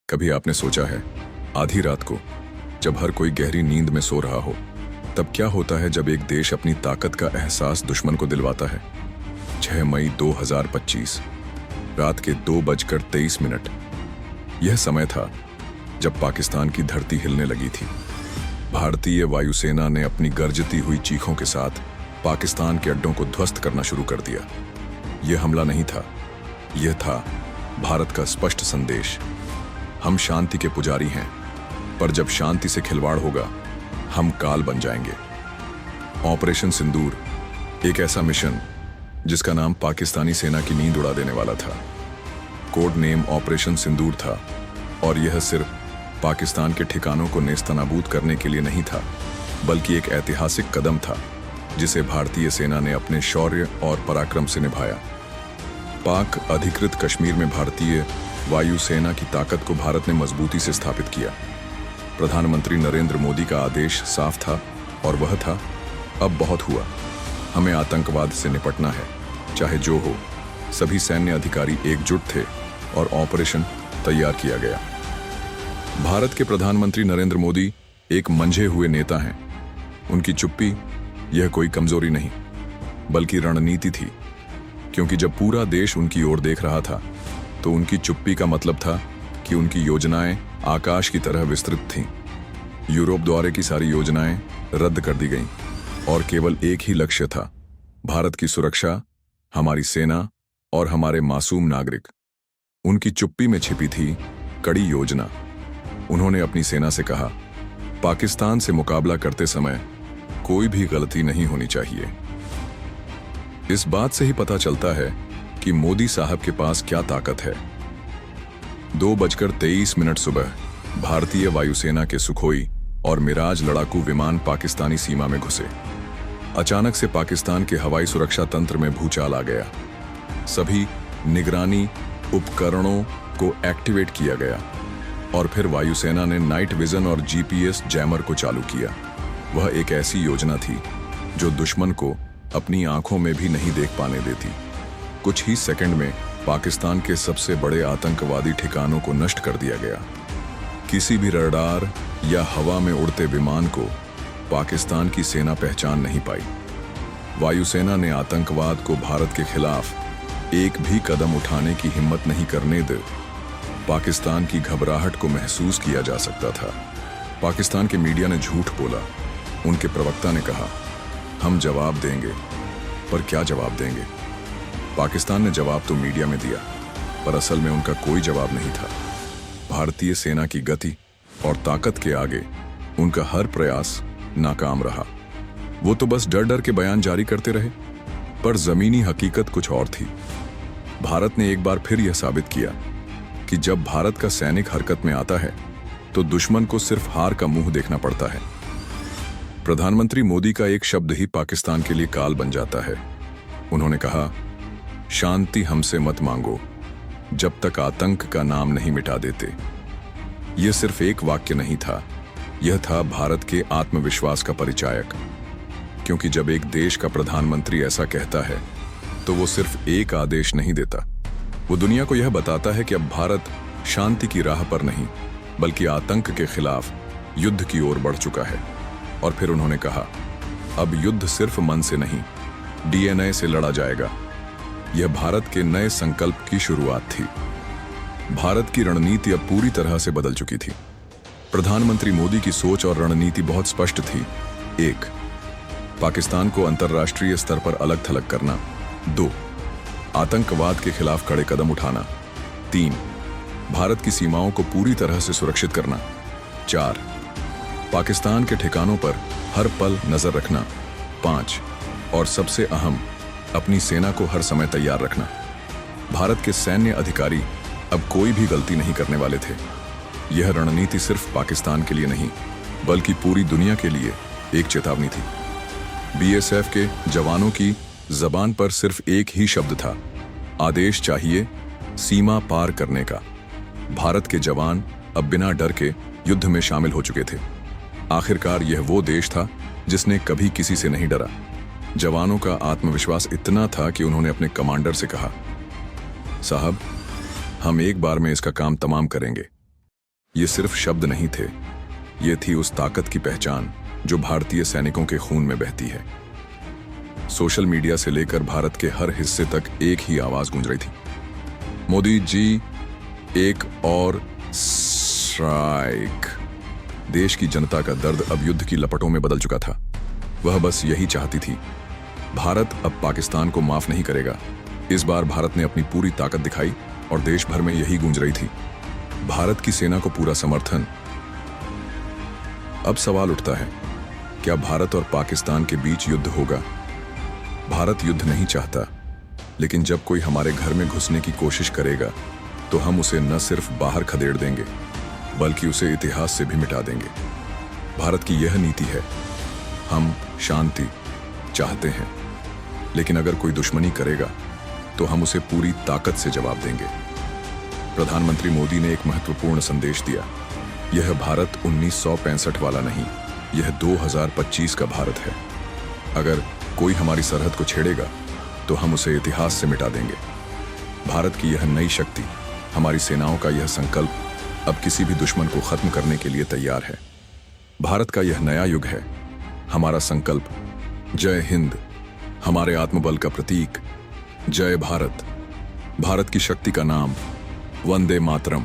कभी आपने सोचा है, आधी रात को जब हर कोई गहरी नींद में सो रहा हो, तब क्या होता है जब एक देश अपनी ताकत का एहसास दुश्मन को दिलवाता है। 6 मई 2025 रात के 2:23। यह समय था जब पाकिस्तान की धरती हिलने लगी थी। भारतीय वायुसेना ने अपनी गरजती हुई चीखों के साथ पाकिस्तान के अड्डों को ध्वस्त करना शुरू कर दिया। यह हमला नहीं था, यह था भारत का स्पष्ट संदेश। हम शांति के पुजारी हैं, पर जब शांति से खिलवाड़ होगा, हम काल बन जाएंगे। ऑपरेशन सिंदूर एक ऐसा मिशन जिसका नाम पाकिस्तानी सेना की नींद उड़ा देने वाला था। कोड नेम ऑपरेशन सिंदूर था, और यह सिर्फ पाकिस्तान के ठिकानों को नेस्तनाबूद करने के लिए नहीं था, बल्कि एक ऐतिहासिक कदम था जिसे भारतीय सेना ने अपने शौर्य और पराक्रम से निभाया। पाक अधिकृत कश्मीर में भारतीय वायुसेना की ताकत को भारत ने मजबूती से स्थापित किया। प्रधानमंत्री नरेंद्र मोदी का आदेश साफ था, और वह था, अब बहुत हुआ, हमें आतंकवाद से निपटना है, चाहे जो हो। सभी सैन्य अधिकारी एकजुट थे और ऑपरेशन तैयार किया गया। भारत के प्रधानमंत्री नरेंद्र मोदी एक मंझे हुए नेता हैं। उनकी चुप्पी यह कोई कमजोरी नहीं, बल्कि रणनीति थी, क्योंकि जब पूरा देश उनकी ओर देख रहा था, तो उनकी चुप्पी का मतलब था कि उनकी योजनाएं आकाश की तरह विस्तृत थीं। यूरोप द्वारा की सारी योजनाएं रद्द कर दी गईं, और केवल एक ही लक्ष्य था, भारत की सुरक्षा, हमारी सेना और हमारे मासूम नागरिक। उनकी चुप्पी में छिपी थी कड़ी योजना। उन्होंने अपनी सेना से कहा, पाकिस्तान से मुकाबला करते समय कोई भी गलती नहीं होनी चाहिए। इस बात से ही पता चलता है कि मोदी साहब के पास क्या ताकत है। 2:23 सुबह भारतीय वायुसेना के सुखोई और मिराज लड़ाकू विमान पाकिस्तानी सीमा में घुसे। अचानक से पाकिस्तान के हवाई सुरक्षा तंत्र में भूचाल आ गया। सभी निगरानी उपकरणों को एक्टिवेट किया गया, और फिर वायुसेना ने नाइट विजन और जीपीएस जैमर को चालू किया। वह एक ऐसी योजना थी जो दुश्मन को अपनी आंखों में भी नहीं देख पाने देती। कुछ ही सेकंड में पाकिस्तान के सबसे बड़े आतंकवादी ठिकानों को नष्ट कर दिया गया। किसी भी रडार या हवा में उड़ते विमान को पाकिस्तान की सेना पहचान नहीं पाई। वायुसेना ने आतंकवाद को भारत के खिलाफ एक भी कदम उठाने की हिम्मत नहीं करने दे। पाकिस्तान की घबराहट को महसूस किया जा सकता था। पाकिस्तान के मीडिया ने झूठ बोला। उनके प्रवक्ता ने कहा, हम जवाब देंगे, पर क्या जवाब देंगे? पाकिस्तान ने जवाब तो मीडिया में दिया, पर असल में उनका कोई जवाब नहीं था। भारतीय सेना की गति और ताकत के आगे उनका हर प्रयास नाकाम रहा। वो तो बस डर डर के बयान जारी करते रहे, पर जमीनी हकीकत कुछ और थी। भारत ने एक बार फिर यह साबित किया कि जब भारत का सैनिक हरकत में आता है, तो दुश्मन को सिर्फ हार का मुंह देखना पड़ता है। प्रधानमंत्री मोदी का एक शब्द ही पाकिस्तान के लिए काल बन जाता है। उन्होंने कहा, शांति हमसे मत मांगो जब तक आतंक का नाम नहीं मिटा देते। यह सिर्फ एक वाक्य नहीं था, यह था भारत के आत्मविश्वास का परिचायक। क्योंकि जब एक देश का प्रधानमंत्री ऐसा कहता है, तो वो सिर्फ एक आदेश नहीं देता, वो दुनिया को यह बताता है कि अब भारत शांति की राह पर नहीं, बल्कि आतंक के खिलाफ युद्ध की ओर बढ़ चुका है। और फिर उन्होंने कहा, अब युद्ध सिर्फ मन से नहीं, डीएनए से लड़ा जाएगा। यह भारत के नए संकल्प की शुरुआत थी। भारत की रणनीति अब पूरी तरह से बदल चुकी थी। प्रधानमंत्री मोदी की सोच और रणनीति बहुत स्पष्ट थी। 1. पाकिस्तान को अंतर्राष्ट्रीय स्तर पर अलग थलग करना। 2. आतंकवाद के खिलाफ कड़े कदम उठाना। 3. भारत की सीमाओं को पूरी तरह से सुरक्षित करना। 4. पाकिस्तान के ठिकानों पर हर पल नजर रखना। 5. और सबसे अहम, अपनी सेना को हर समय तैयार रखना। भारत के सैन्य अधिकारी अब कोई भी गलती नहीं करने वाले थे। यह रणनीति सिर्फ पाकिस्तान के लिए नहीं, बल्कि पूरी दुनिया के लिए एक चेतावनी थी। बीएसएफ के जवानों की जबान पर सिर्फ एक ही शब्द था, आदेश चाहिए सीमा पार करने का। भारत के जवान अब बिना डर के युद्ध में शामिल हो चुके थे। आखिरकार यह वो देश था जिसने कभी किसी से नहीं डरा। जवानों का आत्मविश्वास इतना था कि उन्होंने अपने कमांडर से कहा, साहब, हम एक बार में इसका काम तमाम करेंगे। ये सिर्फ शब्द नहीं थे, ये थी उस ताकत की पहचान जो भारतीय सैनिकों के खून में बहती है। सोशल मीडिया से लेकर भारत के हर हिस्से तक एक ही आवाज गूंज रही थी, मोदी जी एक और स्ट्राइक। देश की जनता का दर्द अब युद्ध की लपटों में बदल चुका था। वह बस यही चाहती थी, भारत अब पाकिस्तान को माफ नहीं करेगा। इस बार भारत ने अपनी पूरी ताकत दिखाई और देश भर में यही गूंज रही थी, भारत की सेना को पूरा समर्थन। अब सवाल उठता है, क्या भारत और पाकिस्तान के बीच युद्ध होगा? भारत युद्ध नहीं चाहता, लेकिन जब कोई हमारे घर में घुसने की कोशिश करेगा तो हम उसे न सिर्फ बाहर खदेड़ देंगे, बल्कि उसे इतिहास से भी मिटा देंगे। भारत की यह नीति है, हम शांति चाहते हैं, लेकिन अगर कोई दुश्मनी करेगा तो हम उसे पूरी ताकत से जवाब देंगे। प्रधानमंत्री मोदी ने एक महत्वपूर्ण संदेश दिया, यह भारत 1965 वाला नहीं, यह 2025 का भारत है। अगर कोई हमारी सरहद को छेड़ेगा तो हम उसे इतिहास से मिटा देंगे। भारत की यह नई शक्ति, हमारी सेनाओं का यह संकल्प अब किसी भी दुश्मन को खत्म करने के लिए तैयार है। भारत का यह नया युग है, हमारा संकल्प जय हिंद, हमारे आत्मबल का प्रतीक जय भारत, भारत की शक्ति का नाम वंदे मातरम।